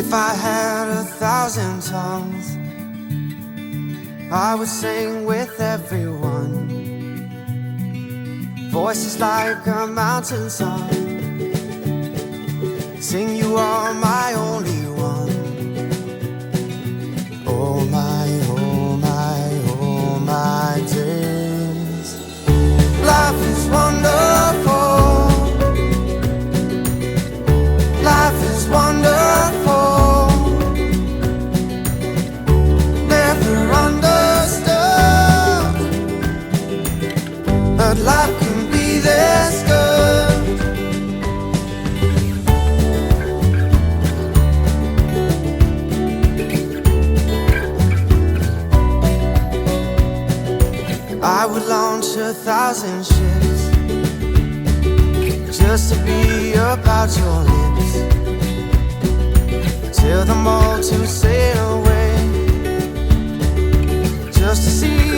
If I had 1,000 tongues, I would sing with everyone. Voices like a mountain song, sing you are my only one. Oh my, oh my, oh my days. Life is wonderful. Life is wonderful. Never understood, but life can be this good. I would launch 1,000 ships just to be about your lips, tell them all to sail away, just to see